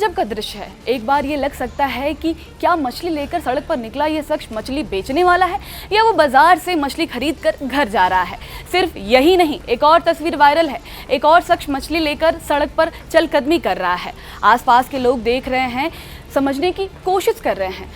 गजब का दृश्य है। एक बार ये लग सकता है कि क्या मछली लेकर सड़क पर निकला ये शख्स मछली बेचने वाला है या वो बाजार से मछली खरीद कर घर जा रहा है। सिर्फ यही नहीं, एक और तस्वीर वायरल है। एक और शख्स मछली लेकर सड़क पर चलकदमी कर रहा है। आसपास के लोग देख रहे हैं, समझने की कोशिश कर रहे हैं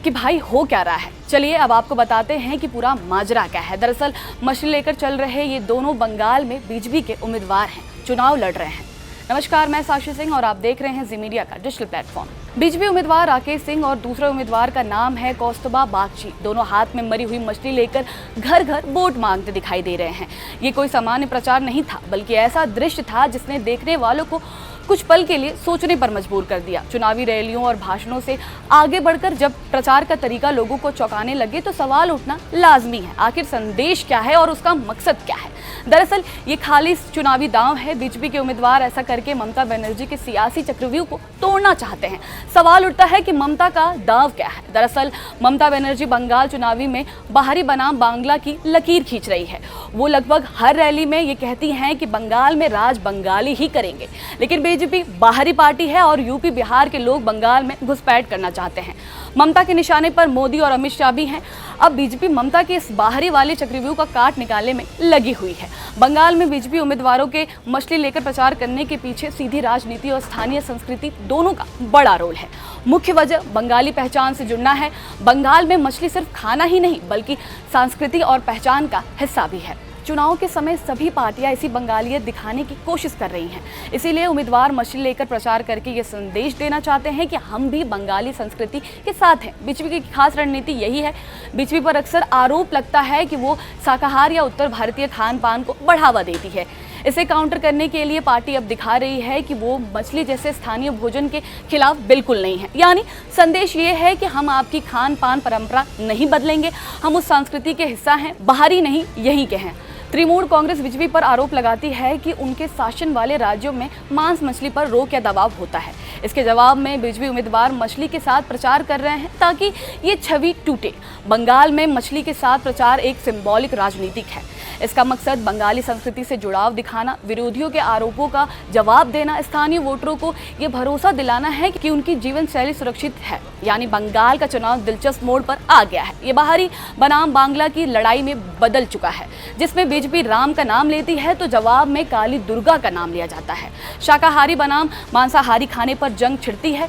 कि भाई हो क्या रहा है। चलिए अब आपको बताते हैं कि पूरा माजरा क्या है। दरअसल मछली लेकर चल रहे ये दोनों बंगाल में बीजेपी के उम्मीदवार हैं, चुनाव लड़ रहे हैं। नमस्कार, मैं साक्षी सिंह और आप देख रहे हैं जी मीडिया का डिजिटल प्लेटफॉर्म। बीजेपी उम्मीदवार राकेश सिंह और दूसरे उम्मीदवार का नाम है कौस्तुभा बागची। दोनों हाथ में मरी हुई मछली लेकर घर घर वोट मांगते दिखाई दे रहे हैं। ये कोई सामान्य प्रचार नहीं था, बल्कि ऐसा दृश्य था जिसने देखने वालों को कुछ पल के लिए सोचने पर मजबूर कर दिया। चुनावी रैलियों और भाषणों से आगे बढ़कर जब प्रचार का तरीका लोगों को चौंकाने लगे तो सवाल उठना लाजमी है, आखिर संदेश क्या है और उसका मकसद क्या है। दरअसल ये खाली चुनावी दांव है। बीजेपी के उम्मीदवार ऐसा करके ममता बनर्जी के सियासी चक्रव्यूह को तोड़ना चाहते हैं। सवाल उठता है कि ममता का दांव क्या है। दरअसल ममता बनर्जी बंगाल चुनावी में बाहरी बनाम बांग्ला की लकीर खींच रही है। वो लगभग हर रैली में ये कहती हैं कि बंगाल में राज बंगाली ही करेंगे, लेकिन बीजेपी बाहरी पार्टी है और यूपी बिहार के लोग बंगाल में घुसपैठ करना चाहते हैं। ममता के निशाने पर मोदी और अमित शाह भी हैं। अब बीजेपी ममता के इस बाहरी वाले चक्रव्यूह का काट निकालने में लगी हुई है। बंगाल में बीजेपी उम्मीदवारों के मछली लेकर प्रचार करने के पीछे सीधी राजनीति और स्थानीय संस्कृति दोनों का बड़ा रोल है। मुख्य वजह बंगाली पहचान से जुड़ना है। बंगाल में मछली सिर्फ खाना ही नहीं बल्कि संस्कृति और पहचान का हिस्सा भी है। चुनाव के समय सभी पार्टियां इसी बंगालियत दिखाने की कोशिश कर रही हैं। इसीलिए उम्मीदवार मछली लेकर प्रचार करके ये संदेश देना चाहते हैं कि हम भी बंगाली संस्कृति के साथ हैं। बीजेपी की खास रणनीति यही है। बीजेपी पर अक्सर आरोप लगता है कि वो शाकाहार या उत्तर भारतीय खान पान को बढ़ावा देती है। इसे काउंटर करने के लिए पार्टी अब दिखा रही है कि वो मछली जैसे स्थानीय भोजन के खिलाफ बिल्कुल नहीं है। यानी संदेश ये है कि हम आपकी खान पान परंपरा नहीं बदलेंगे, हम उस संस्कृति के हिस्सा हैं, बाहरी नहीं, यहीं के हैं। तृणमूल कांग्रेस बीजेपी पर आरोप लगाती है कि उनके शासन वाले राज्यों में मांस मछली पर रोक या दबाव होता है। इसके जवाब में बीजेपी उम्मीदवार मछली के साथ प्रचार कर रहे हैं ताकि ये छवि टूटे। बंगाल में मछली के साथ प्रचार एक सिंबॉलिक राजनीतिक है। इसका मकसद बंगाली संस्कृति से जुड़ाव दिखाना, विरोधियों के आरोपों का जवाब देना, स्थानीय वोटरों को ये भरोसा दिलाना है कि उनकी जीवन शैली सुरक्षित है। यानी बंगाल का चुनाव दिलचस्प मोड़ पर आ गया है। ये बाहरी बनाम बांग्ला की लड़ाई में बदल चुका है, जिसमें बीजेपी राम का नाम लेती है तो जवाब में काली दुर्गा का नाम लिया जाता है। शाकाहारी बनाम मांसाहारी खाने पर जंग छिड़ती है।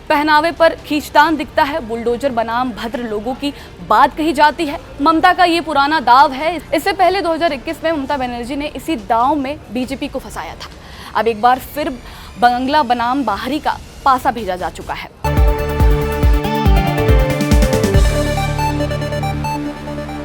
पहनावे पर खींचतान दिखता है। बुलडोजर बनाम भद्र लोगों की बात कही जाती है। ममता का ये पुराना दाव है। इससे पहले 2021 में ममता बनर्जी ने इसी दाव में बीजेपी को फंसाया था। अब एक बार फिर बंगला बनाम बाहरी का पासा भेजा जा चुका है।